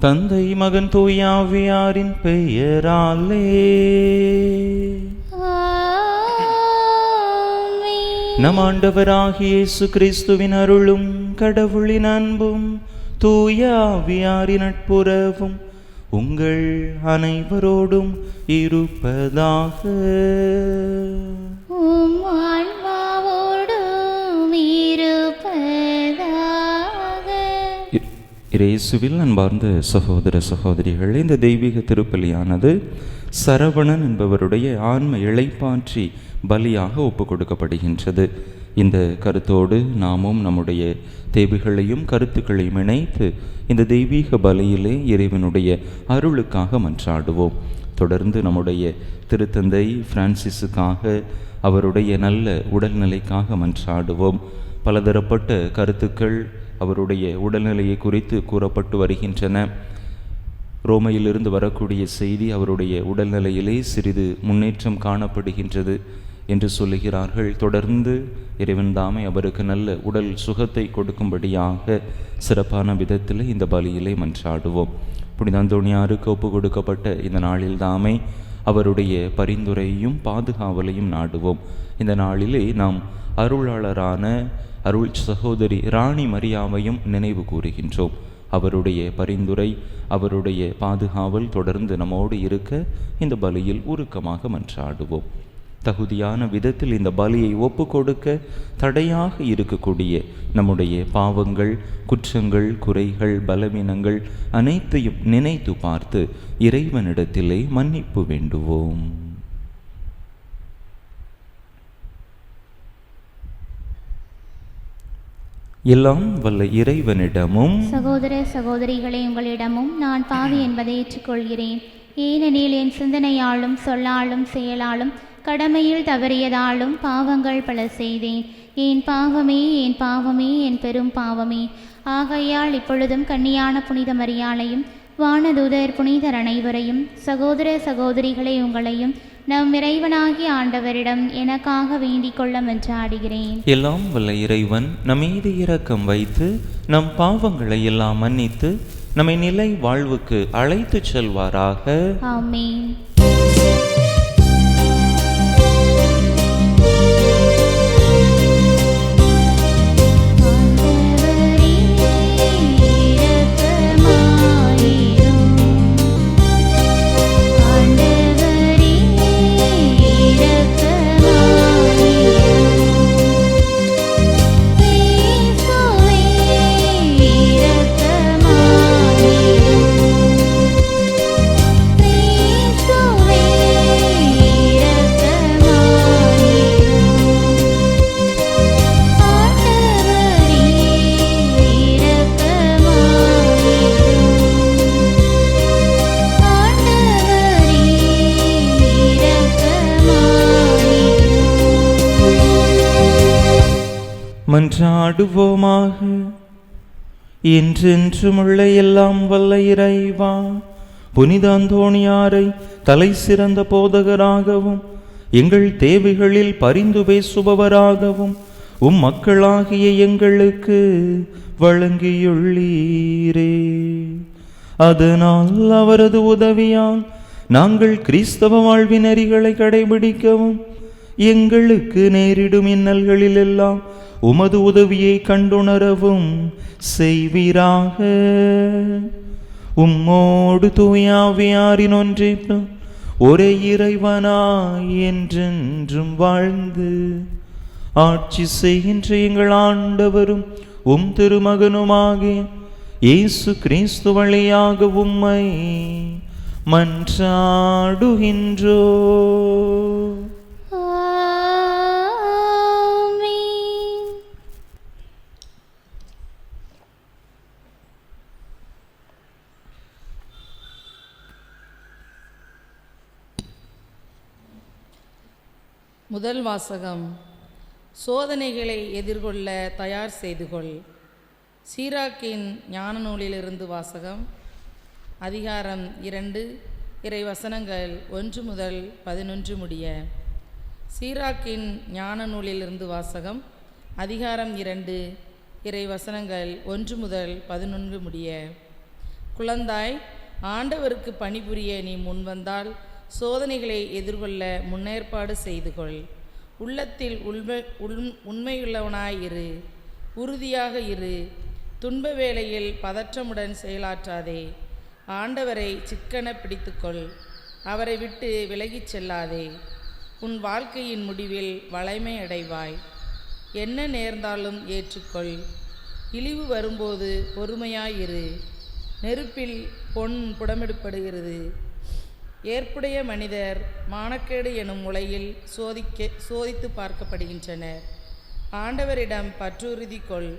தந்தை மகன் தூயாவியாரின் பெயராலே. நம் ஆண்டவராகிய இயேசு கிறிஸ்துவின் அருளும் கடவுளின் அன்பும் தூயாவியாரின் நட்புறவும் உங்கள் அனைவரோடும் இருப்பதாக. இயேசுவில் அன்பார்ந்த சகோதர சகோதரிகள், இந்த தெய்வீக திருப்பலியானது சரவணன் என்பவருடைய ஆன்ம இளைப்பாற்றி பலியாக ஒப்பு கொடுக்கப்படுகின்றது. இந்த கருத்தோடு நாமும் நம்முடைய தேவைகளையும் கருத்துக்களையும் இணைத்து இந்த தெய்வீக பலியிலே இறைவனுடைய அருளுக்காக மன்றாடுவோம். தொடர்ந்து நம்முடைய திருத்தந்தை பிரான்சிஸுக்காக, அவருடைய நல்ல உடல்நிலைக்காக மன்றாடுவோம். பலதரப்பட்ட கருத்துக்கள் அவருடைய உடல்நிலையை குறித்து கூறப்பட்டு வருகின்றன. ரோமையிலிருந்து வரக்கூடிய செய்தி, அவருடைய உடல்நிலையிலே சிறிது முன்னேற்றம் காணப்படுகின்றது என்று சொல்லுகிறார்கள். தொடர்ந்து இறைவன் தாமே அவருக்கு நல்ல உடல் சுகத்தை கொடுக்கும்படியாக சிறப்பான விதத்தில் இந்த பலியிலே மன்றாடுவோம். புனித அந்தோணியாருக்கு ஒப்பு கொடுக்கப்பட்ட இந்த நாளில் தாமே அவருடைய பரிந்துரையும் பாதுகாவலையும் நாடுவோம். இந்த நாளிலே நாம் அருளாளரான அருள் சகோதரி ராணி மரியாவையும் நினைவு கூறுகின்றோம். அவருடைய பரிந்துரை, அவருடைய பாதுகாவல் தொடர்ந்து நம்மோடு இருக்க இந்த பலியில் உருக்கமாக மன்றாடுவோம். தகுதியான விதத்தில் இந்த பலியை ஒப்பு கொடுக்க தடையாக இருக்கக்கூடிய நம்முடைய பாவங்கள், குற்றங்கள், குறைகள், பலவீனங்கள் அனைத்தையும் நினைத்து பார்த்து இறைவனிடத்திலே மன்னிப்பு வேண்டுவோம். எல்லாம் வல்ல இறைவனிடமும் சகோதர சகோதரிகளே, உங்களிடமும் நான் பாவி என்பதை ஏற்றுக்கொள்கிறேன். ஏனெனில் என் சிந்தனையாலும் சொல்லாலும் செயலாலும் கடமையில் தவறியதாலும் பாவங்கள் பல செய்தேன். என் பாவமே, என் பாவமே, என் பெரும் பாவமே. ஆகையால் இப்பொழுதும் கன்னியான புனித மரியாளையும் வானதூதர் புனிதர் அனைவரையும், சகோதர சகோதரிகளை உங்களையும் நம் இறைவனாகிய ஆண்டவரிடம் எனக்காக வேண்டிக் கொள்ள மன்றாடுகிறேன். எல்லாம் வல்ல இறைவன் நம்மீது இரக்கம் வைத்து நம் பாவங்களை எல்லாம் மன்னித்து நம்மை நிலை வாழ்வுக்கு அழைத்து செல்வாராக. ஆமென். மன்றாடுவோமாக. என்றென்றும் உள்ள எல்லாம் வல்ல இறைவா, புனித அந்தோணியாரை தலை சிறந்த போதகராகவும் எங்கள் தேவைகளில் பரிந்து பேசுபவராகவும் உம் மக்களாகிய எங்களுக்கு வழங்கியுள்ளீரே. அதனால் அவரது உதவியால் நாங்கள் கிறிஸ்தவ வாழ்வின் நெறிகளை கடைபிடிக்கவும் எங்களுக்கு நேரிடும் இன்னல்களில் எல்லாம் உமது உதவியை கண்டுணரவும் செய்வீராக. உம்மோடு தூயாவியாரின் ஒன்றிப்பு ஒரே இறைவனாய் என்றென்றும் வாழ்ந்து ஆட்சி செய்கின்ற எங்கள் ஆண்டவரும் உம் திருமகனுமாகிய இயேசு கிறிஸ்து வழியாக உம்மை மன்றாடுகின்றோ. முதல் வாசகம். சோதனைகளை எதிர்கொள்ள தயார் செய்து கொள். சீராக்கின் ஞான நூலிலிருந்து வாசகம். அதிகாரம் 2, இறை வசனங்கள் 1 முதல் 11 முடிய. சீராக்கின் ஞான நூலிலிருந்து வாசகம். அதிகாரம் 2, இறை வசனங்கள் 1 முதல் 11 முடிய. குழந்தாய், ஆண்டவருக்கு பணிபுரிய நீ முன்வந்தால் சோதனைகளை எதிர்கொள்ள முன்னேற்பாடு செய்து கொள். உள்ளத்தில் உண்மையுள்ளவனாயிரு, உறுதியாக இரு. துன்ப வேளையில் பதற்றமுடன் செயலாற்றாதே. ஆண்டவரை சிக்கன பிடித்துக்கொள், அவரை விட்டு விலகிச் செல்லாதே. உன் வாழ்க்கையின் முடிவில் வளைமை அடைவாய். என்ன நேர்ந்தாலும் ஏற்றுக்கொள். இழிவு வரும்போது பொறுமையாயிரு. நெருப்பில் பொன் புடமிடப்படுகிறது. ஏற்புடைய மனிதர் மானக்கேடு எனும் உலையில் சோதித்து பார்க்கப்படுகின்றனர். ஆண்டவரிடம் பற்றுறுதி கொள்,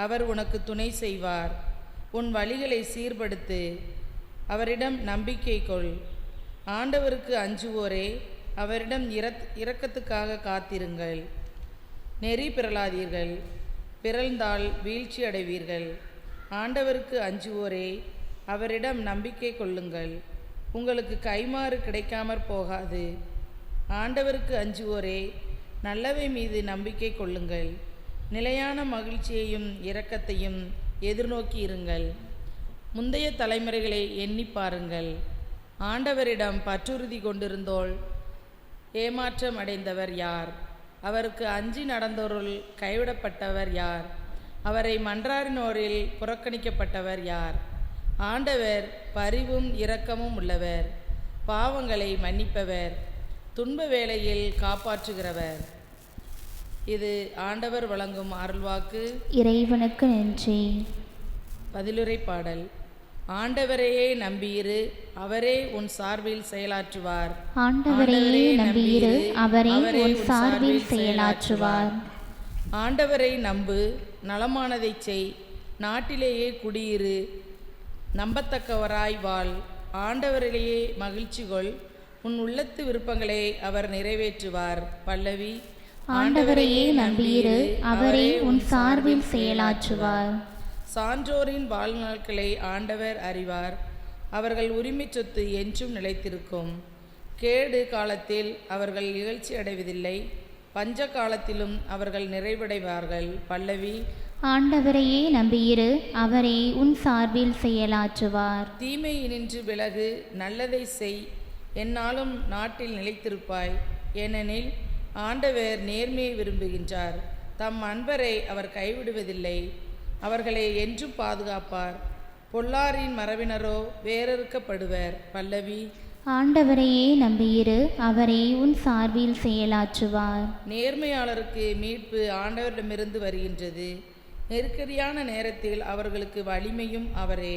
அவர் உனக்கு துணை செய்வார். உன் வழிகளை சீர்படுத்து, அவரிடம் நம்பிக்கை கொள். ஆண்டவருக்கு அஞ்சுவோரே, அவரிடம் இரக்கத்துக்காக காத்திருங்கள். நெறி பிறளாதீர்கள், பிறழ்ந்தால் வீழ்ச்சி அடைவீர்கள். ஆண்டவருக்கு அஞ்சுவோரே, அவரிடம் நம்பிக்கை கொள்ளுங்கள், உங்களுக்கு கைமாறு கிடைக்காமற் போகாது. ஆண்டவருக்கு அஞ்சுவோரே, நல்லவை மீது நம்பிக்கை கொள்ளுங்கள். நிலையான மகிழ்ச்சியையும் இரக்கத்தையும் எதிர்நோக்கி இருங்கள். முந்தைய தலைமுறைகளை எண்ணி பாருங்கள். ஆண்டவரிடம் பற்றுறுதி கொண்டிருந்தோள் ஏமாற்றம் அடைந்தவர் யார்? அவருக்கு அஞ்சி நடந்தோருள் கைவிடப்பட்டவர் யார்? அவரை மன்றாடினோரில் புறக்கணிக்கப்பட்டவர் யார்? ஆண்டவர் பரிவும் இரக்கமும் உள்ளவர், பாவங்களை மன்னிப்பவர், துன்ப வேளையில் காப்பாற்றுகிறவர். இது ஆண்டவர் வழங்கும் அருள்வாக்கு. இறைவனுக்கு நன்றி. பதிலுரை பாடல். ஆண்டவரையே நம்பியிரு, அவரே உன் சார்பில் செயலாற்றுவார். ஆண்டவரையே நம்பியிரு, அவரே உன் சார்பில் செயலாற்றுவார். ஆண்டவரை நம்பு, நலமானதை செய், நாட்டிலேயே குடியிரு, நம்பத்தக்கவராய் வாழ். ஆண்டவரிலேயே மகிழ்ச்சி கொள், உன் உள்ளத்து விருப்பங்களை அவர் நிறைவேற்றுவார். பல்லவி. ஆண்டவரையே நம்பியிரு, அவரே உன் சார்பில் செயலாற்றுவார். சான்றோரின் வாழ்நாட்களை ஆண்டவர் அறிவார், அவர்கள் உரிமை சொத்து என்றும் நிலைத்திருக்கும். கேடு காலத்தில் அவர்கள் இகழ்ச்சி அடைவதில்லை, பஞ்ச காலத்திலும் அவர்கள் நிறைவடைவார்கள். பல்லவி. ஆண்டவரையே நம்பியிரு, அவரே உன் சார்பில் செயலாற்றுவார். தீமையினின்று விலகு, நல்லதை செய், எந்நாளும் நாட்டில் நிலைத்திருப்பாய். ஏனெனில் ஆண்டவர் நேர்மையை விரும்புகின்றார், தம் அன்பரை அவர் கைவிடுவதில்லை, அவர்களை என்றும் பாதுகாப்பார். பொல்லாரின் மரபினரோ வேறறுக்கப்படுவர். பல்லவி. ஆண்டவரையே நம்பியிரு, அவரே உன் சார்பில் செயலாற்றுவார். நேர்மையாளருக்கு மீட்பு ஆண்டவரிடமிருந்து வருகின்றது, நெருக்கடியான நேரத்தில் அவர்களுக்கு வலிமையும் அவரே.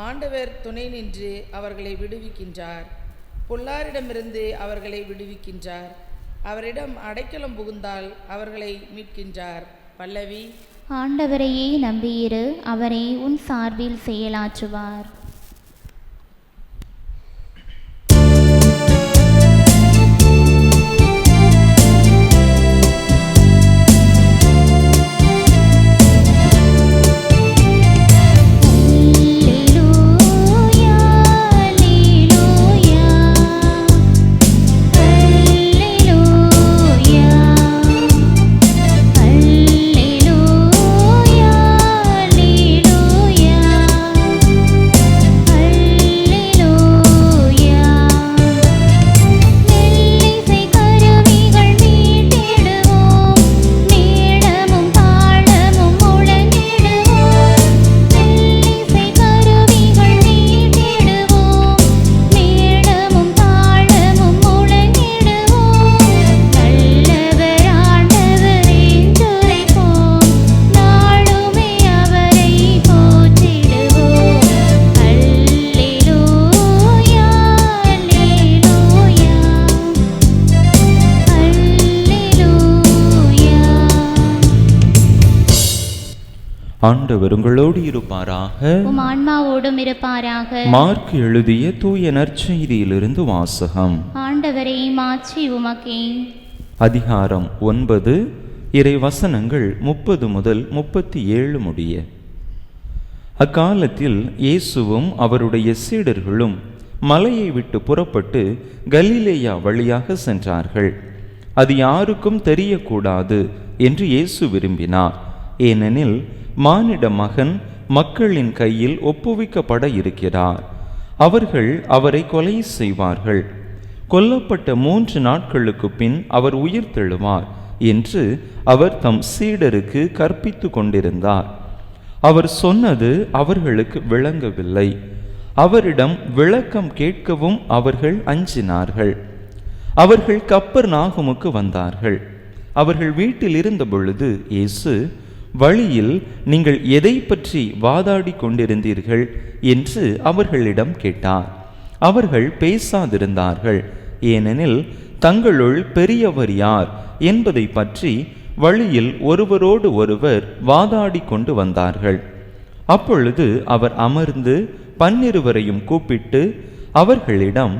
ஆண்டவர் துணை நின்று அவர்களை விடுவிக்கின்றார், பொல்லாரிடமிருந்து அவர்களை விடுவிக்கின்றார். அவரிடம் அடைக்கலம் புகுந்தால் அவர்களை மீட்கின்றார். பல்லவி. ஆண்டவரையே நம்பியிரு, அவரே உன் சார்பில் செயலாற்றுவார். ஆண்டவர் உங்களோடு இருப்பாராக, உம் ஆன்மாவோடும் இருப்பாராக. மார்க் எழுதிய தூய நற்செய்தியிலிருந்து வாசகம். ஆண்டவரே, மாட்சி உமக்கே. அதிகாரம் 9, இறை வசனங்கள் 30 முதல் 37 முடிய. அக்காலத்தில் இயேசுவும் அவருடைய சீடர்களும் மலையை விட்டு புறப்பட்டு கலிலேயா வழியாக சென்றார்கள். அது யாருக்கும் தெரியக்கூடாது என்று இயேசு விரும்பினார். ஏனெனில் மானிட மகன் மக்களின் கையில் ஒப்புவிக்கப்பட இருக்கிறார். அவர்கள் அவரை கொலை செய்வார்கள். கொல்லப்பட்ட 3 நாட்களுக்கு பின் அவர் உயிர்த்தெழுவார் என்று அவர் தம் சீடருக்கு கற்பித்து கொண்டிருந்தார். அவர் சொன்னது அவர்களுக்கு விளங்கவில்லை. அவரிடம் விளக்கம் கேட்கவும் அவர்கள் அஞ்சினார்கள். அவர்கள் கப்பர்நாகுமுக்கு வந்தார்கள். அவர்கள் வீட்டில் இருந்த பொழுது இயேசு, வழியில் நீங்கள் எதை பற்றி வாதாடி கொண்டிருந்தீர்கள் என்று அவர்களிடம் கேட்டார். அவர்கள் பேசாதிருந்தார்கள். ஏனெனில் தங்களுள் பெரியவர் யார் என்பதை பற்றி வழியில் ஒருவரோடு ஒருவர் வாதாடி கொண்டு வந்தார்கள். அப்பொழுது அவர் அமர்ந்து 12 கூப்பிட்டு அவர்களிடம்,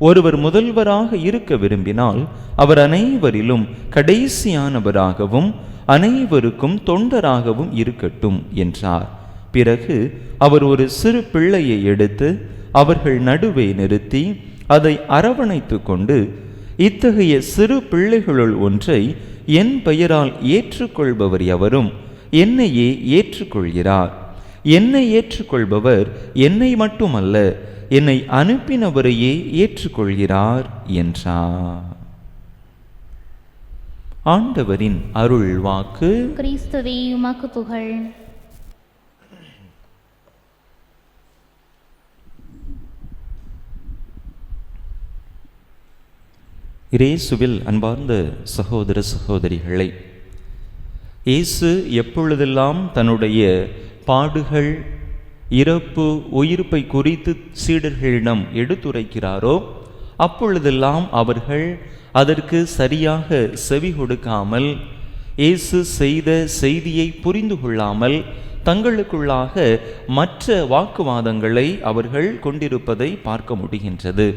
ஒருவர் முதல்வராக இருக்க விரும்பினால் அவர் அனைவரிலும் கடைசியானவராகவும் அனைவருக்கும் தொண்டராகவும் இருக்கட்டும் என்றார். பிறகு அவர் ஒரு சிறு பிள்ளையை எடுத்து அவர்கள் நடுவே நிறுத்தி அதை அரவணைத்து கொண்டு, இத்தகைய சிறு பிள்ளைகளுள் ஒன்றை என் பெயரால் ஏற்றுக்கொள்பவர் எவரும் என்னையே ஏற்றுக்கொள்கிறார். என்னை ஏற்றுக்கொள்பவர் என்னை மட்டுமல்ல, என்னை அனுப்பினவரையே ஏற்றுக்கொள்கிறார் என்றார். ஆண்டவரின் அருள் வாக்கு. கிறிஸ்துவே உமக்கு புகழ். இயேசுவில் அன்பார்ந்த சகோதர சகோதரிகளை, இயேசு எப்பொழுதெல்லாம் தன்னுடைய பாடுகள், இறப்பு, உயிர்ப்பை குறித்து சீடர்களிடம் எடுத்துரைக்கிறாரோ அப்பொழுதெல்லாம் அவர்கள் அதற்கு சரியாக செவி கொடுக்காமல், இயேசு செய்த செய்தியை புரிந்து கொள்ளாமல் தங்களுக்குள்ளாக மற்ற வாக்குவாதங்களை அவர்கள் கொண்டிருப்பதை பார்க்க முடிகின்றது.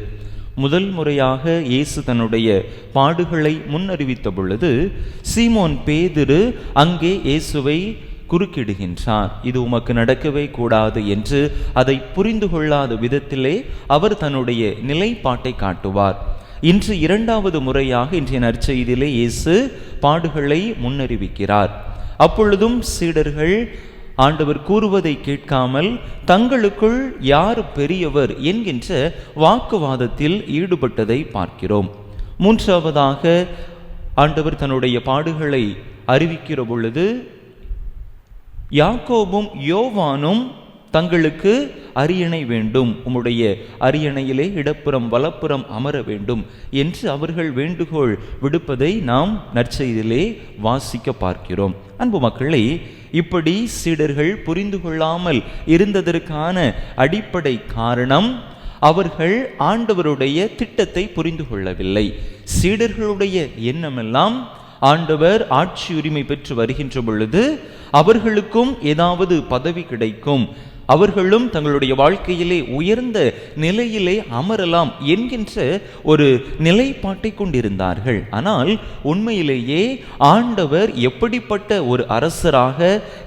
முதல் முறையாக இயேசு தன்னுடைய பாடுகளை முன்னறிவித்த பொழுது சீமோன் பேதுரு அங்கே இயேசுவை குறுக்கிடுகின்றார். இது உமக்கு நடக்கவே கூடாது என்று அதை புரிந்து கொள்ளாத விதத்திலே அவர் தன்னுடைய நிலைப்பாட்டை காட்டுவார். இன்று 2வது முறையாக இன்றைய நற்செய்தியிலே இயேசு பாடுகளை முன்னறிவிக்கிறார். அப்பொழுதும் சீடர்கள் ஆண்டவர் கூறுவதை கேட்காமல் தங்களுக்குள் யார் பெரியவர் என்கின்ற வாக்குவாதத்தில் ஈடுபட்டதை பார்க்கிறோம். 3வதாக ஆண்டவர் தன்னுடைய பாடுகளை அறிவிக்கிற பொழுது யாக்கோபும் யோவானும் தங்களுக்கு அரியணை வேண்டும், உம்முடைய அரியணையிலே இடப்புறம் வலப்புறம் அமர வேண்டும் என்று அவர்கள் வேண்டுகோள் விடுப்பதை நாம் நற்செய்தியிலே வாசிக்க பார்க்கிறோம். அன்பு மக்களே, இப்படி சீடர்கள் புரிந்து கொள்ளாமல் இருந்ததற்கான அடிப்படை காரணம், அவர்கள் ஆண்டவருடைய திட்டத்தை புரிந்து கொள்ளவில்லை. சீடர்களுடைய எண்ணமெல்லாம் ஆண்டவர் ஆட்சி உரிமை பெற்று வருகின்ற பொழுது அவர்களுக்கும் ஏதாவது பதவி கிடைக்கும், அவர்களும் தங்களுடைய வாழ்க்கையிலே உயர்ந்த நிலையிலே அமரலாம் என்கின்ற ஒரு நிலைப்பாட்டை கொண்டிருந்தார்கள். ஆனால் உண்மையிலேயே ஆண்டவர் எப்படிப்பட்ட ஒரு அரசராக,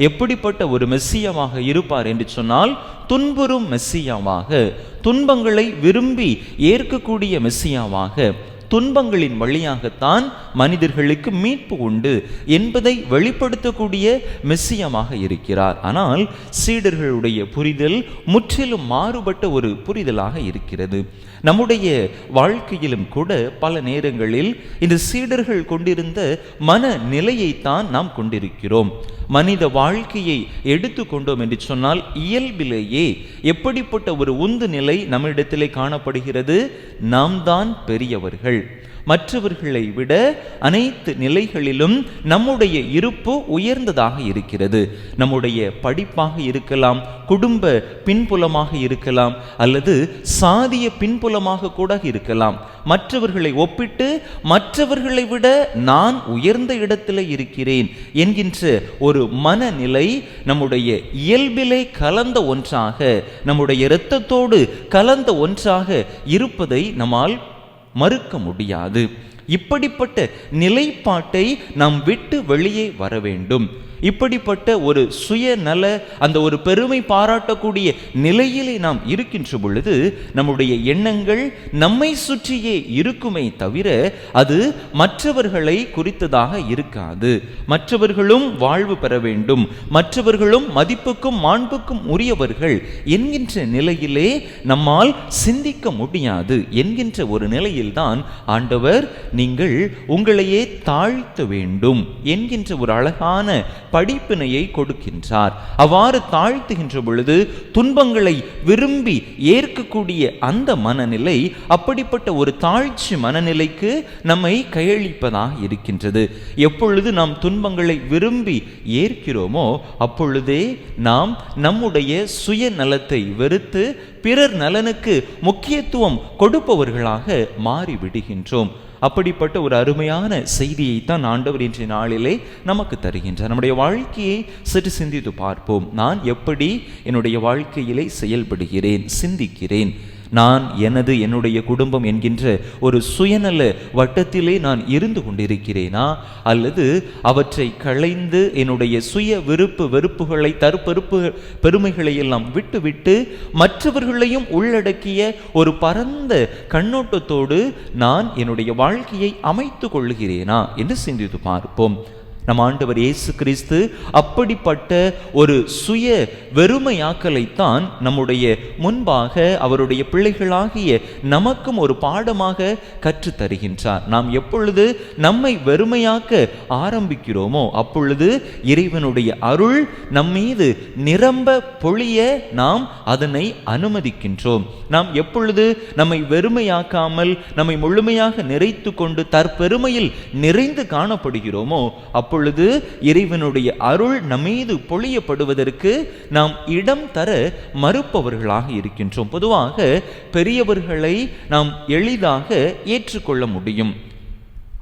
எப்படிப்பட்ட ஒரு மெஸ்ஸியாவாக இருப்பார் என்று சொன்னால், துன்புறும் மெஸ்ஸியாவாக, துன்பங்களை விரும்பி ஏற்கக்கூடிய மெஸ்ஸியாவாக, துன்பங்களின் வழியாகத்தான் மனிதர்களுக்கு மீட்பு உண்டு என்பதை வெளிப்படுத்தக்கூடிய மெஸ்ஸியமாக இருக்கிறார். ஆனால் சீடர்களுடைய புரிதல் முற்றிலும் மாறுபட்ட ஒரு புரிதலாக இருக்கிறது. நம்முடைய வாழ்க்கையிலும் கூட பல நேரங்களில் இந்த சீடர்கள் கொண்டிருந்த மனநிலையைத்தான் நாம் கொண்டிருக்கிறோம். மனித வாழ்க்கையை எடுத்து கொண்டோம் என்று சொன்னால் இயல்பிலேயே எப்படிப்பட்ட ஒரு உந்து நிலை நம்மிடத்திலே காணப்படுகிறது? நாம் தான் பெரியவர்கள், மற்றவர்களை விட அனைத்து நிலைகளிலும் நம்முடைய இருப்பு உயர்ந்ததாக இருக்கிறது. நம்முடைய படிப்பாக இருக்கலாம், குடும்ப பின்புலமாக இருக்கலாம், அல்லது சாதிய பின்புலமாக கூட இருக்கலாம். மற்றவர்களை ஒப்பிட்டு மற்றவர்களை விட நான் உயர்ந்த இடத்தில் இருக்கிறேன் என்கின்ற ஒரு மனநிலை நம்முடைய இயல்பிலே கலந்த ஒன்றாக, நம்முடைய இரத்தத்தோடு கலந்த ஒன்றாக இருப்பதை நம்மால் மறுக்க முடியாது. இப்படிப்பட்ட நிலைப்பாட்டை நாம் விட்டு வெளியே வர வேண்டும். இப்படிப்பட்ட ஒரு சுயநல அந்த ஒரு பெருமை பாராட்டக்கூடிய நிலையிலே நாம் இருக்கின்ற பொழுது நம்முடைய எண்ணங்கள் நம்மை சுற்றியே இருக்குமே தவிர அது மற்றவர்களை குறித்ததாக இருக்காது. மற்றவர்களும் வாழ்வு பெற வேண்டும், மற்றவர்களும் மதிப்புக்கும் மாண்புக்கும் உரியவர்கள் என்கின்ற நிலையிலே நம்மால் சிந்திக்க முடியாது என்கின்ற ஒரு நிலையில்தான் ஆண்டவர் நீங்கள் உங்களையே தாழ்த்த வேண்டும் என்கின்ற ஒரு அழகான படிப்பினையை கொடுக்கின்றார். அவ்வாறு தாழ்த்துகின்ற பொழுது துன்பங்களை விரும்பி ஏற்கக்கூடிய அந்த மனநிலை அப்படிப்பட்ட ஒரு தாழ்ச்சி மனநிலைக்கு நம்மை கையளிப்பதாக இருக்கின்றது. எப்பொழுது நாம் துன்பங்களை விரும்பி ஏற்கிறோமோ அப்பொழுதே நாம் நம்முடைய சுயநலத்தை வெறுத்து பிறர் நலனுக்கு முக்கியத்துவம் கொடுப்பவர்களாக மாறிவிடுகின்றோம். அப்படிப்பட்ட ஒரு அருமையான செய்தியை தான் ஆண்டவர் இன்றைய நாளிலே நமக்கு தருகின்றார். நம்முடைய வாழ்க்கையை சற்று சிந்தித்து பார்ப்போம். நான் எப்படி என்னுடைய வாழ்க்கையிலே செயல்படுகிறேன், சிந்திக்கிறேன்? நான் என்னுடைய குடும்பம் என்கின்ற ஒரு சுயநல வட்டத்திலே நான் இருந்து கொண்டிருக்கிறேனா, அல்லது அவற்றை களைந்து என்னுடைய சுய விருப்பு வெறுப்புகளை பெருமைகளை எல்லாம் விட்டுவிட்டு மற்றவர்களையும் உள்ளடக்கிய ஒரு பரந்த கண்ணோட்டத்தோடு நான் என்னுடைய வாழ்க்கையை அமைத்து கொள்ளுகிறேனா என்று சிந்தித்து பார்ப்போம். நம் ஆண்டவர் இயேசு கிறிஸ்து அப்படிப்பட்ட ஒரு சுய வெறுமையாக்கலைத்தான் நம்முடைய முன்பாக அவருடைய பிள்ளைகளாகிய நமக்கும் ஒரு பாடமாக கற்றுத் தருகின்றார். நாம் எப்பொழுது நம்மை வெறுமையாக்க ஆரம்பிக்கிறோமோ அப்பொழுது இறைவனுடைய அருள் நம்மீது நிரம்ப பொழிய நாம் அதனை அனுமதிக்கின்றோம். நாம் எப்பொழுது நம்மை வெறுமையாக்காமல் நம்மை முழுமையாக நிறைத்து கொண்டு தற்பெருமையில் நிறைந்து காணப்படுகிறோமோ அப்பொழுது இறைவனுடைய அருள் நம்மீது பொழியப்படுவதற்கு நாம் இடம் தர மறுப்பவர்களாக இருக்கின்றோம். பொதுவாக பெரியவர்களை நாம் எளிதாக ஏற்றுக்கொள்ள முடியும்.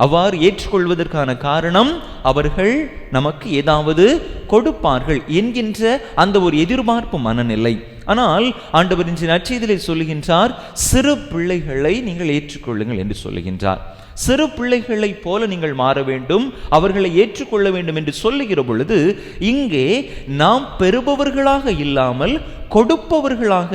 அவ்வாறு ஏற்றுக்கொள்வதற்கான காரணம் அவர்கள் நமக்கு ஏதாவது கொடுப்பார்கள் என்கின்ற அந்த ஒரு எதிர்பார்ப்பு மனநிலை. ஆனால் ஆண்டவர் இன்றைய நற்செய்தியிலே சொல்லுகின்றார், சிறு பிள்ளைகளை நீங்கள் ஏற்றுக்கொள்ளுங்கள் என்று சொல்லுகின்றார். சிறு பிள்ளைகளை போல நீங்கள் மாற வேண்டும், அவர்களை ஏற்றுக்கொள்ள வேண்டும் என்று சொல்லுகிற பொழுது இங்கே நாம் பெறுபவர்களாக இல்லாமல் கொடுப்பவர்களாக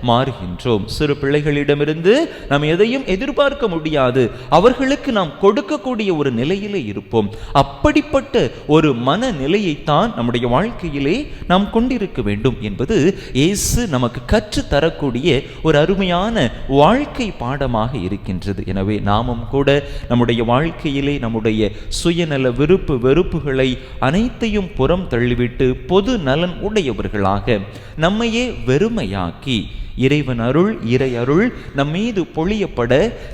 மாறுகின்றோம். சிறு பிள்ளைகளிடமிருந்து நாம் எதையும் எதிர்பார்க்க முடியாது, அவர்களுக்கு நாம் கொடுக்கக்கூடிய ஒரு நிலையிலே இருப்போம். அப்படிப்பட்ட ஒரு மனநிலையைத்தான் நம்முடைய வாழ்க்கையிலே நாம் கொண்டிருக்க வேண்டும் என்பது இயேசு நமக்கு கற்று தரக்கூடிய ஒரு அருமையான வாழ்க்கை பாடமாக இருக்கின்றது. எனவே நாமும் கூட நம்முடைய வாழ்க்கையிலே நம்முடைய சுயநல விருப்பு வெறுப்புகளை அனைத்தையும் புறம் தள்ளிவிட்டு பொது நலன் உடையவர்களாக நம்மையே வெறுமையாக்கி இறைவன் அருள் இறை அருள் நம்மீது பொழியப்பட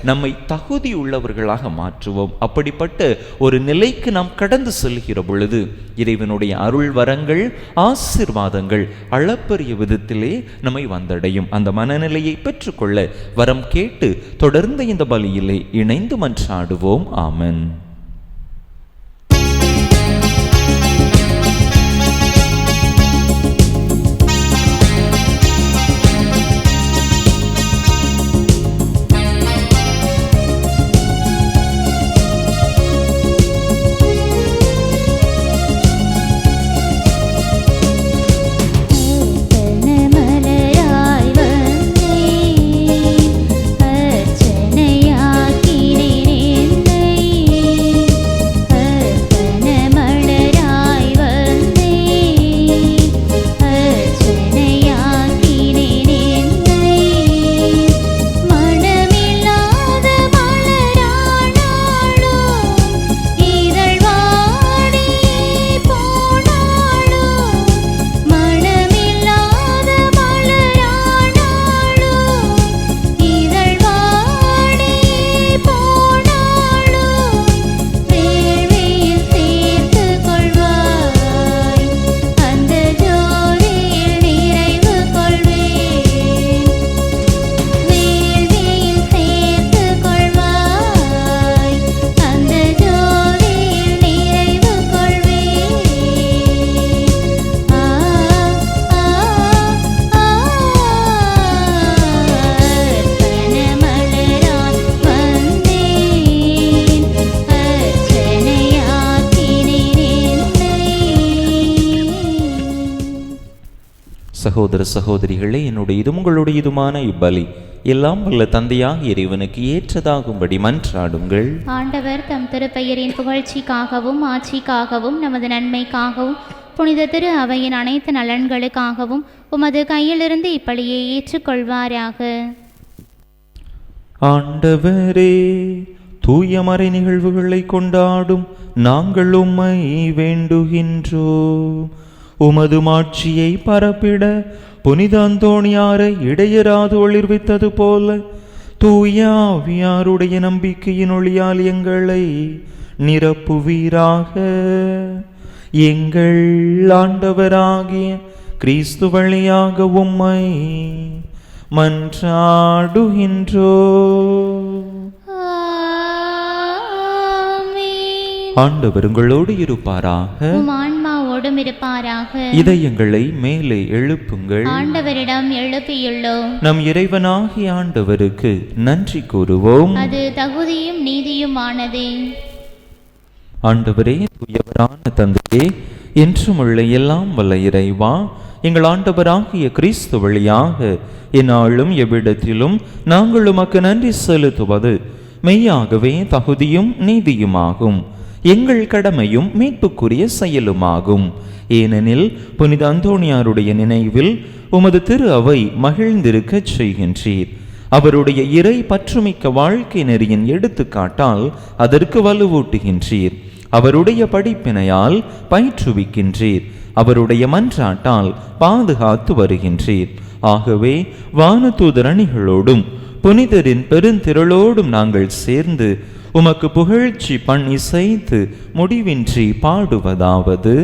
நம்மை தகுதி உள்ளவர்களாக மாற்றுவோம். அப்படிப்பட்ட ஒரு நிலைக்கு நாம் கடந்து செல்கிற பொழுது இறைவனுடைய அருள் வரங்கள் ஆசீர்வாதங்கள் அளப்பரிய விதத்திலே நம்மை வந்தடையும். அந்த மனநிலையை பெற்றுக்கொள்ள வரம் கேட்டு தொடர்ந்து இந்த பலியிலே இணைந்து மன்றாடுவோம். ஆமென். அர்ச்சனையாக்கினேன் என்னை சகோதர சகோதரிகளே, என்னுடையதும் உங்களுடையதுமான இப்பலி எல்லாம் வல்ல தந்தையாக இறைவனுக்கு ஏற்றதாகும்படி மன்றாடுங்கள். ஆண்டவர் தம் திருப்பெயரின் புகழ்ச்சிக்காகவும் ஆட்சிக்காகவும் நமது நன்மைக்காகவும் புனித திரு அவையின் அனைத்து நலன்களுக்காகவும் உமது கையிலிருந்து இப்பலியை ஏற்றுக்கொள்வாராக. ஆண்டவரே, தூய மறை நிகழ்வுகளை கொண்டாடும் நாங்கள் உம்மை வேண்டுகின்றோம். உமது மாட்சியை பரப்பிட புனித அந்தோணியாரை இடையராது ஒளிர்வித்தது போல தூய ஆவியாருடைய நம்பிக்கையின் ஒளியால் எங்களை நிரப்புவீராக. எங்கள் ஆண்டவராகிய கிறிஸ்து வழியாக உம்மை மன்றாடுகின்றோம். ஆண்டவர் உங்களோடு இருப்பாராக, ஆன்மாவோடும் இருப்பாராக. இதயங்களை மேலே எழுப்புங்கள். ஆண்டவரிடம் எழுப்பியுள்ளோம். நம் இறைவனாகிய ஆண்டவருக்கு நன்றி கூறுவோம். அது தகுதியும் நீதியுமானதே. ஆண்டவரே, தூயவரான தந்தையே, என்றும் உள்ள எல்லாம் வல்ல இறைவா, எங்கள் ஆண்டவராகிய கிறிஸ்து வழியாக எந்நாளும் எவ்விடத்திலும் நாங்கள் உமக்கு நன்றி செலுத்துவது மெய்யாகவே தகுதியும் நீதியுமாகும். எங்கள் கடமையும் மீட்புக்குரிய செயலுமாகும். ஏனெனில் புனித அந்தோணியாருடைய நினைவில் உமது திரு அவை மகிழ்ந்திருக்கச் செய்கின்றீர். அவருடைய இறை பற்றுமிக்க வாழ்க்கை நெறியின் எடுத்துக்காட்டால் அதற்கு வலுவூட்டுகின்றீர். அவருடைய படிப்பினையால் பயிற்றுவிக்கின்றீர். அவருடைய மன்றாட்டால் பாதுகாத்து வருகின்றீர். ஆகவே வானதூதர் அணிகளோடும் புனிதரின் பெருந்திரளோடும் நாங்கள் சேர்ந்து உமக்கு புகழ்ச்சி பண் இசைத்து முடிவின்றி பாடுவதாவது: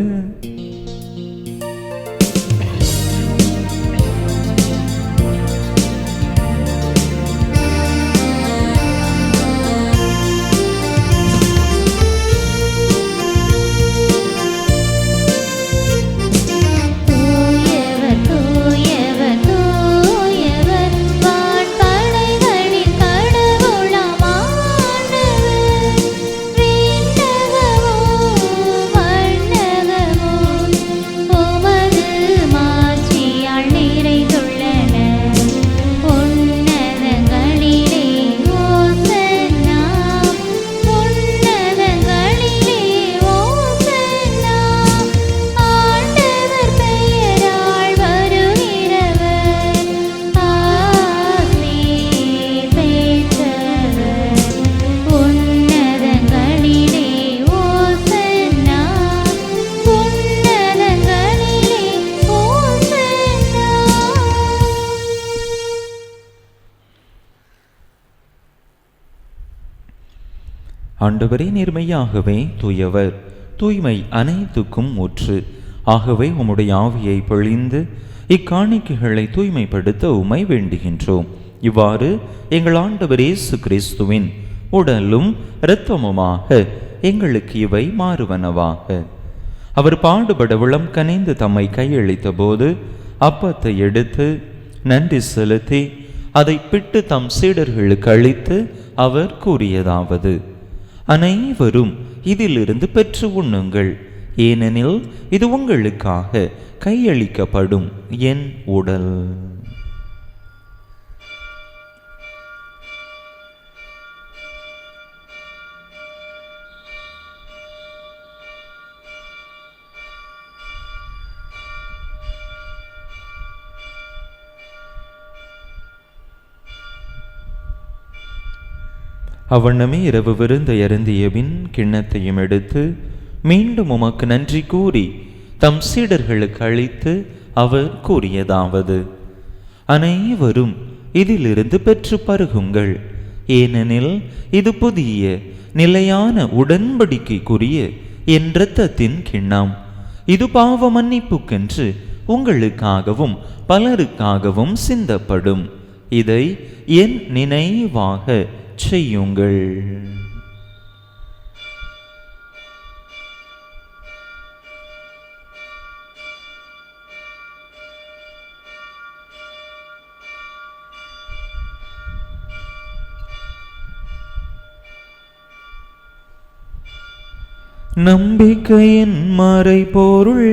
ஆண்டவரே, நேர்மையாகவே தூயவர், தூய்மை அனைத்துக்கும் ஊற்று. ஆகவே உம்முடைய ஆவியை பொழிந்து இக்காணிக்கைகளை தூய்மைப்படுத்த உம்மை வேண்டுகின்றோம். இவ்வாறு எங்கள் ஆண்டவர் இயேசு கிறிஸ்துவின் உடலும் இரத்தமுமாக எங்களுக்கு இவை மாறுவனவாக. அவர் பாடுபட உளம் கனிந்து தம்மை கையளித்த போது அப்பத்தை எடுத்து நன்றி செலுத்தி அதை பிட்டு தம் சீடர்களுக்கு அளித்து அவர் கூறியதாவது: அனைவரும் இதிலிருந்து பெற்று உண்ணுங்கள், ஏனெனில் இது உங்களுக்காக கையளிக்கப்படும் என் உடல். அவ்வண்ணமே இரவு விருந்து அருந்திய பின் கிண்ணத்தையும் எடுத்து மீண்டும் உமக்கு நன்றி கூறி தம் சீடர்களுக்கு அளித்து அவர் கூறியதாவது: அனைவரும் இதிலிருந்து பெற்று பருகுங்கள், ஏனெனில் இது புதிய நிலையான உடன்படிக்கைக்குரிய என் இரத்தத்தின் கிண்ணம். இது பாவ மன்னிப்புக்கென்று உங்களுக்காகவும் பலருக்காகவும் சிந்தப்படும். இதை என் நினைவாக செய்யுங்கள். நம்பிக்கையின் மறைபொருள்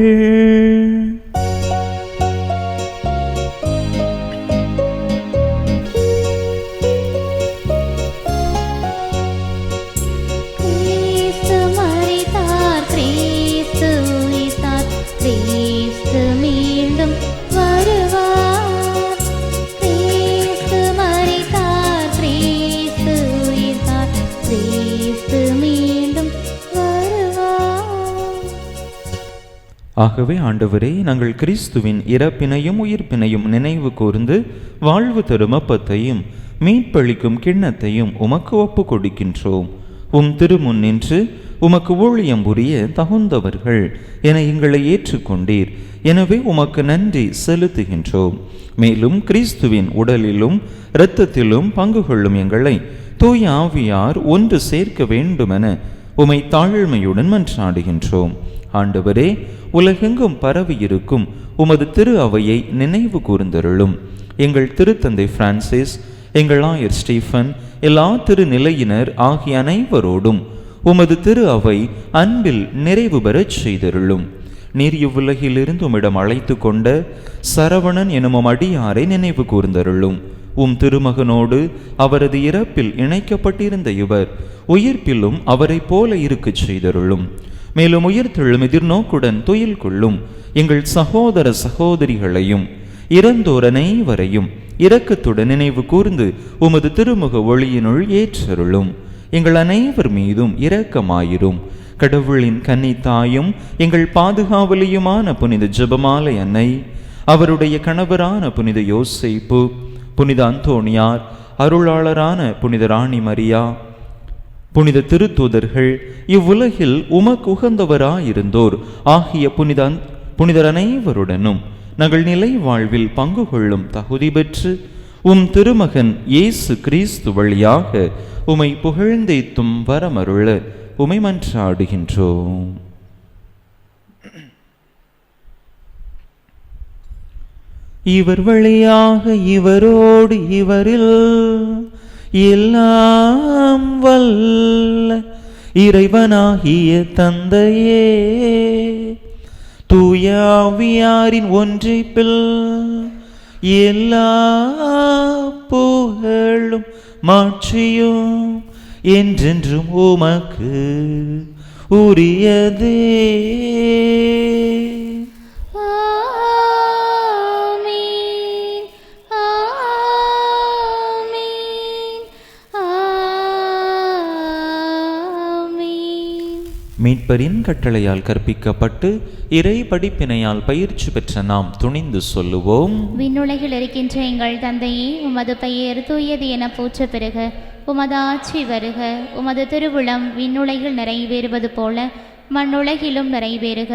ஆகவே ஆண்டவரே, நாங்கள் கிறிஸ்துவின் இறப்பினையும் உயிர்ப்பினையும் நினைவு கூர்ந்து வாழ்வு தரும் அப்பத்தையும் மீட்பளிக்கும் கிண்ணத்தையும் உமக்கு ஒப்பு கொடுக்கின்றோம். உம் திருமுன் நின்று உமக்கு ஊழியம் புரிய தகுந்தவர்கள் என எங்களை ஏற்றுக்கொண்டீர். எனவே உமக்கு நன்றி செலுத்துகின்றோம். மேலும் கிறிஸ்துவின் உடலிலும் இரத்தத்திலும் பங்கு கொள்ளும் எங்களை தூய ஆவியார் ஒன்று சேர்க்க வேண்டுமென உமை தாழ்மையுடன் மன்றாடுகின்றோம். ஆண்டவரே, உலகெங்கும் பரவியிருக்கும் உமது திரு அவையை நினைவு கூர்ந்தருளும். எங்கள் திருத்தந்தை பிரான்சிஸ், எங்கள் ஆயர் ஸ்டீஃபன், எல்லா திருநிலையினர் ஆகிய அனைவரோடும் உமது திரு அவை அன்பில் நிறைவு பெறச் செய்தருளும். நீர் இவ்வுலகிலிருந்து உம்மிடம் அழைத்து கொண்ட சரவணன் எனும் அடியாரை நினைவு கூர்ந்தருளும். உம் திருமகனோடு அவரது இறப்பில் இணைக்கப்பட்டிருந்த இவர் உயிர்ப்பிலும் அவரை போல இருக்கச் செய்தருளும். மேலும் உயிர்த்தெழும் எதிர்நோக்குடன் துயில் கொள்ளும் எங்கள் சகோதர சகோதரிகளையும் இறந்தோர் அனைவரையும் இரக்கத்துடன் நினைவு கூர்ந்து உமது திருமுக ஒளியினுள் ஏற்றருளும். எங்கள் அனைவர் மீதும் இரக்கமாயிரும். கடவுளின் கன்னித்தாயும் எங்கள் பாதுகாவலியுமான புனித ஜெபமாலை அன்னை, அவருடைய கணவரான புனித யோசேப்பு, புனித அந்தோணியார், அருளாளரான புனித ராணி மரியா, புனித திருத்தூதர்கள், இவ்வுலகில் உமக்கு உகந்தவராயிருந்தோர் ஆகிய புனிதர் அனைவருடனும் நாங்கள் நிலை வாழ்வில் பங்கு கொள்ளும் தகுதி பெற்று உம் திருமகன் இயேசு கிறிஸ்து வழியாக உமை புகழ்ந்தேத்தும் வரமருள உமை மன்றாடுகின்றோம். இவர் வழியாக இவரோடு இவரில் எல்லாம் வல்ல இறைவனாகிய தந்தையே, தூய ஆவியாரின் ஒன்றிப்பில் எல்லா புகழும் மாட்சியும் என்றென்றும் உமக்கு உரியதே. மீட்பரின் கட்டளையால் கற்பிக்கப்பட்டு இறை படிப்பினையால் பயிற்சி பெற்ற நாம் துணிந்து சொல்லுவோம். விண்ணுலகில் இருக்கின்ற எங்கள் தந்தையே, உமது பெயர் தூயது என போற்ற பெறுக. உமது ஆட்சி வருக. உமது திருவுளம் விண்ணுலகில் நிறைவேறுவது போல மண்ணுலகிலும் நிறைவேறுக.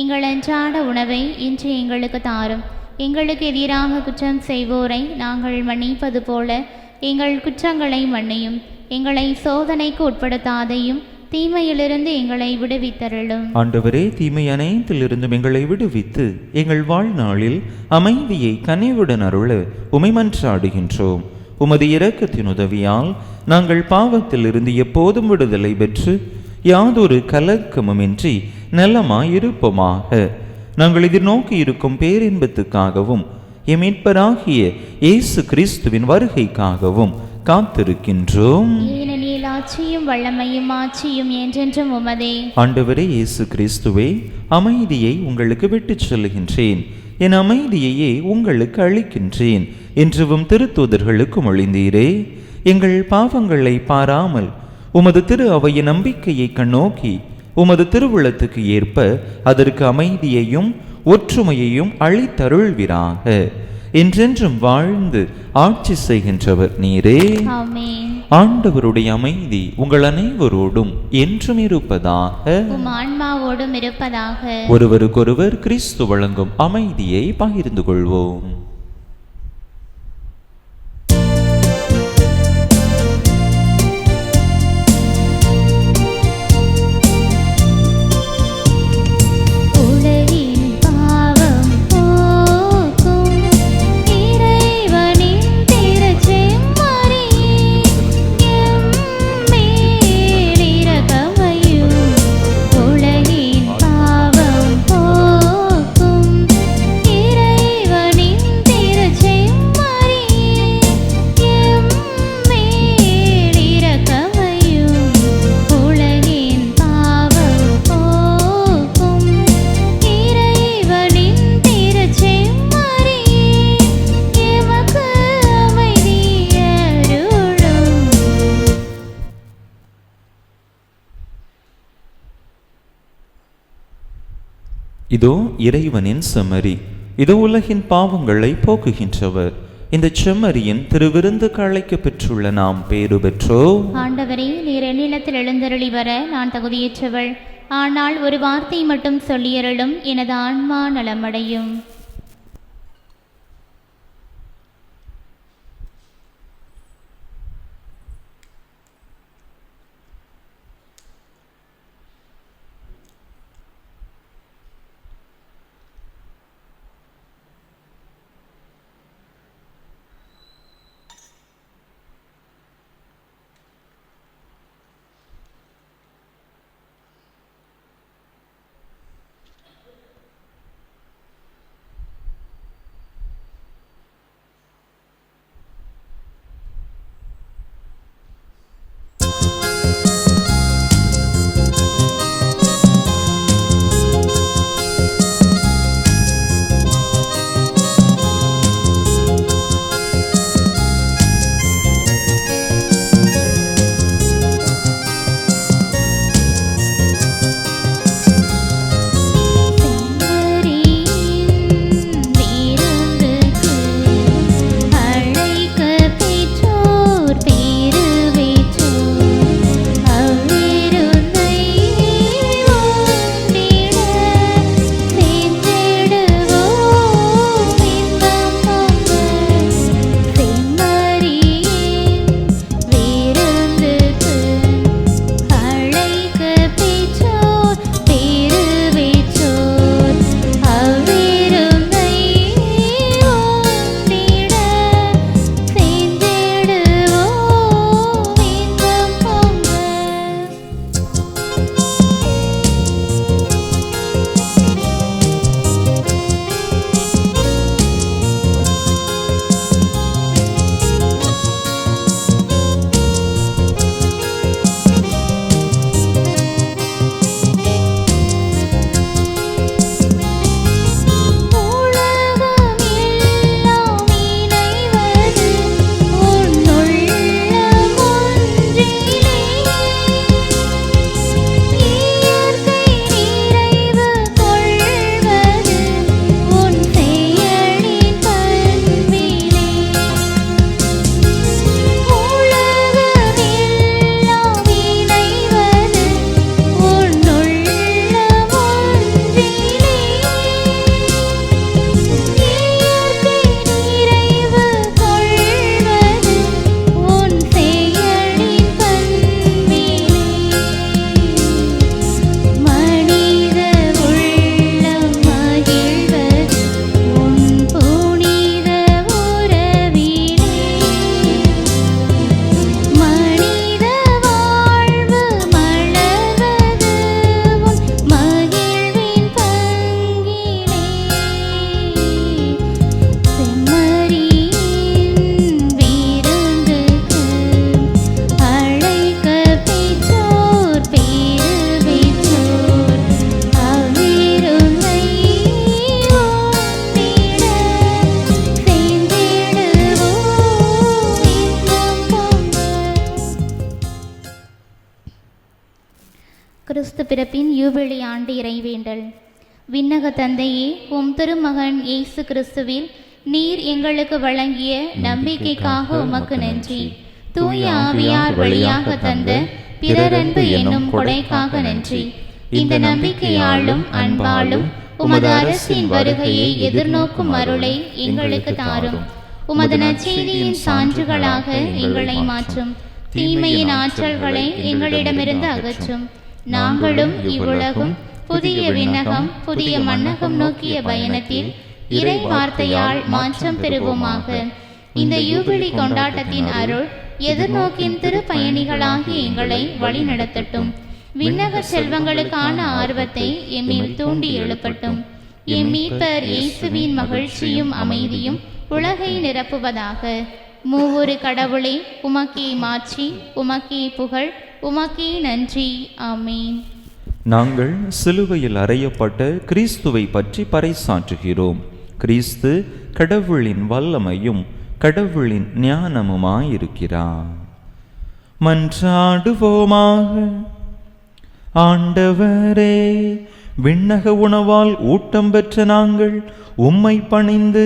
எங்கள் அன்றாட உணவை இன்று எங்களுக்கு தாரும். எங்களுக்கு எதிராக குற்றம் செய்வோரை நாங்கள் மன்னிப்பது போல எங்கள் குற்றங்களை மன்னியும். எங்களை சோதனைக்கு உட்படுத்தாதையும் தீமையிலிருந்து எங்களை விடுவித்தருளும். ஆண்டவரே, தீமை அனைத்திலிருந்தும் எங்களை விடுவித்து எங்கள் வாழ்நாளில் அமைதியை கனிவுடன் அருள உமை மன்றாடுகின்றோம். உமது இரக்கத்தின் உதவியால் நாங்கள் பாவத்திலிருந்து எப்போதும் விடுதலை பெற்று யாதொரு கலக்கமுமின்றி நலமாயிருப்போமாக. நாங்கள் எதிர்நோக்கி இருக்கும் பேரின்பத்துக்காகவும் எம் மீட்பராகிய இயேசு கிறிஸ்துவின் வருகைக்காகவும் காத்திருக்கின்றோம். ஏனெனில் ஆட்சியும் வல்லமையும் ஆட்சியும் என்றென்றும் உமதே. ஆண்டவரே இயேசு கிறிஸ்துவே, அமைதியை உங்களுக்கு விட்டுச் செல்கின்றேன், என் அமைதியையே உங்களுக்கு அளிக்கின்றேன் என்றும் திருத்தூதர்களுக்கு மொழிந்தீரே. எங்கள் பாவங்களை பாராமல் உமது திரு அவையின் நம்பிக்கையை கண்ணோக்கி உமது திருவுளத்துக்கு ஏற்ப அதற்கு அமைதியையும் ஒற்றுமையையும் அளித்தருள்வீராக. என்றென்றும் வாழ்ந்து ஆட்சி செய்கின்றவர் நீரே. ஆமென். ஆண்டவருடைய அமைதி உங்கள் அனைவரோடும் என்றும் இருப்பதாக. உம் ஆன்மாவோடும் இருப்பதாக. ஒருவருக்கொருவர் கிறிஸ்து வழங்கும் அமைதியை பகிர்ந்து கொள்வோம். உலகின் பாவம் போக்கும் இறைவனின் இதோ இறைவனின் செம்மறி, இதோ உலகின் பாவங்களை போக்குகின்றவர். இந்த செம்மறியின் திருவிருந்துக்கு அழைக்க பெற்றுள்ள நாம் பேறு பெற்றோம். ஆண்டவரே, நீர் என்னிடத்தில் எழுந்தருளி வர நான் தகுதியற்றவள். ஆனால் ஒரு வார்த்தை மட்டும் சொல்லியருளும், எனது ஆன்மா நலமடையும். கிறிஸ்து பிறப்பின் யூபிலி ஆண்டு இறைவேண்டல். விண்ணக தந்தையே, உம் திருமகன் இயேசு கிறிஸ்துவில் நீர் எங்களுக்கு வழங்கிய நம்பிக்கைக்காக உமக்கு நன்றி. தூய ஆவியார் வழியாக தந்த பிறரன்பு என்னும் கொடைக்காக நன்றி. இந்த நம்பிக்கையாலும் அன்பாலும் உமது அரசின் வருகையை எதிர்நோக்கும் அருளை எங்களுக்கு தாரும். உமது நற்செய்தியின் சான்றுகளாக எங்களை மாற்றும். தீமையின் ஆற்றல்களை எங்களிடமிருந்து அகற்றும். நாங்களும் இவ்வுலகும் புதிய விண்ணகம் புதிய மண்ணகம் நோக்கிய பயணத்தில் இறை வார்த்தையால் மாற்றம் பெறுவோமாக. இந்த யூபிலி கொண்டாட்டத்தின் அருள் எதிர்நோக்கின் திருப்பயணிகளாகி எங்களை வழி நடத்தட்டும். விண்ணக செல்வங்களுக்கான ஆர்வத்தை எம்மில் தூண்டி எழுப்பட்டும். எம் மீட்பர் இயேசுவின் மகிழ்ச்சியும் அமைதியும் உலகை நிரப்புவதாக. மூவொரு கடவுளே, உமக்கே மாட்சி, உமக்கே புகழ், உமக்கே நன்றி. ஆமீன். நாங்கள் சிலுவையில் அறையப்பட்ட கிறிஸ்துவை பற்றி பறைசாற்றுகிறோம். கிறிஸ்து கடவுளின் வல்லமையும் கடவுளின் ஞானமுமாயிருக்கிறார். மன்றாடுவோமாக. ஆண்டவரே, விண்ணக உணவால் ஊட்டம் பெற்ற நாங்கள் உம்மை பணிந்து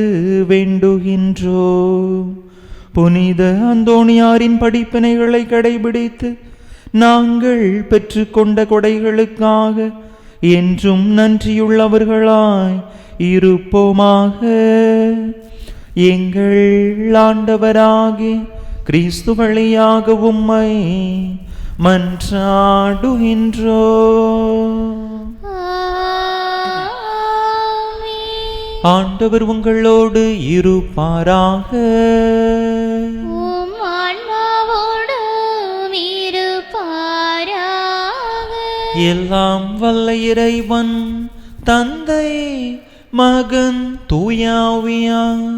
வேண்டுகின்றோம். புனித அந்தோணியாரின் படிப்பினைகளை கடைபிடித்து நாங்கள் பெற்றுக்கொண்ட கொடைகளுக்காக என்றும் நன்றியுள்ளவர்களாய் இருப்போமாக. எங்கள் ஆண்டவராகிய கிறிஸ்து வழியாக உம்மை மன்றாடுகின்றோம். ஆண்டவர் உங்களோடு இருப்பாராக. எல்லாம் வல்ல இறைவன் தந்தை மகன் தூயாவியார்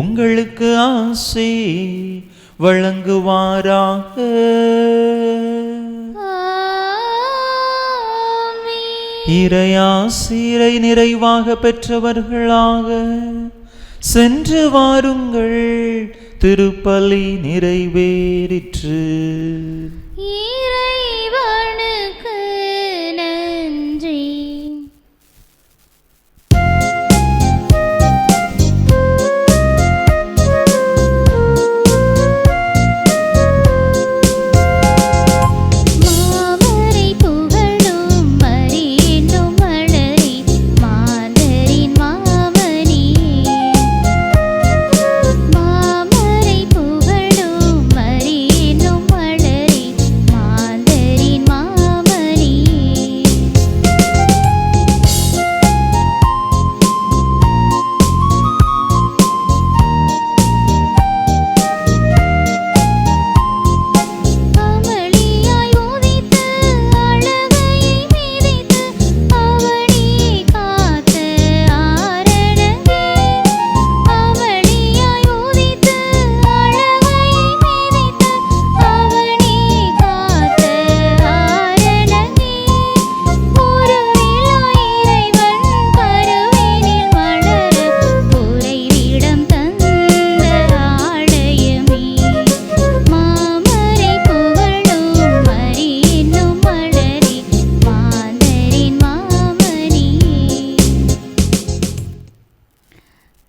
உங்களுக்கு ஆசி வழங்குவாராக. இறையாசிரை நிறைவாக பெற்றவர்களாக சென்று வாருங்கள். திருப்பலி நிறைவேறிற்று. இறைவனுக்கு நன்றி.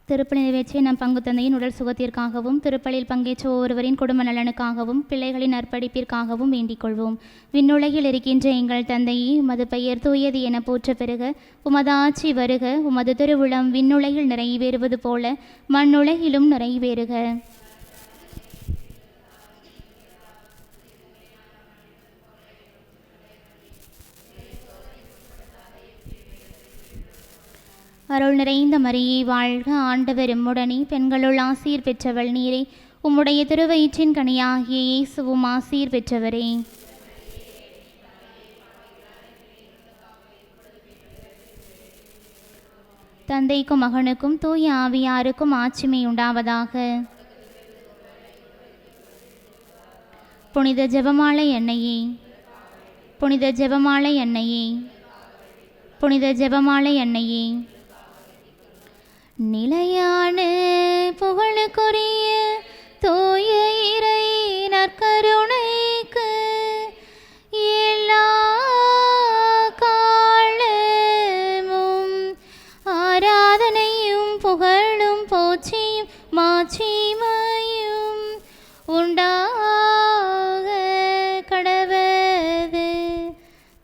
திருப்பலி நிறைவேற்றிய நம் பங்கு தந்தையின் உடல் சுகத்திற்காகவும் திருப்பலியில் பங்கேற்ற ஒவ்வொருவரின் குடும்ப நலனுக்காகவும் பிள்ளைகளின் நற்படிப்பிற்காகவும் வேண்டிக் கொள்வோம். விண்ணுலகில் இருக்கின்ற எங்கள் தந்தையே, உமது பெயர் தூயது என போற்ற பெறுக. உமது ஆட்சி வருக. உமது திருவுளம் விண்ணுலகில் நிறைவேறுவது போல மண்ணுலகிலும் நிறைவேறுக. அருள் நிறைந்த மரியே வாழ்க, ஆண்டவர் எம்முடனே, பெண்களுள் ஆசீர் பெற்றவள் நீரே. உம்முடைய திருவயிற்றின் கனியாகிய இயேசுவும் ஆசீர் பெற்றவரே. தந்தைக்கும் மகனுக்கும் தூய ஆவியாருக்கும் ஆட்சிமை உண்டாவதாக. புனித ஜெபமாலை அன்னையே, புனித ஜெபமாலை அன்னையே, புனித ஜெபமாலை அன்னையே, நிலையான புகழுக்குரிய தூய இறை நற்கருணைக்கு எல்லா காலமும் ஆராதனையும் புகழும் போற்றியும் மாட்சிமையும் உண்டாக கடவது.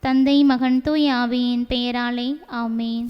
தந்தை மகன் தூய ஆவியின் பெயராலே ஆமென்.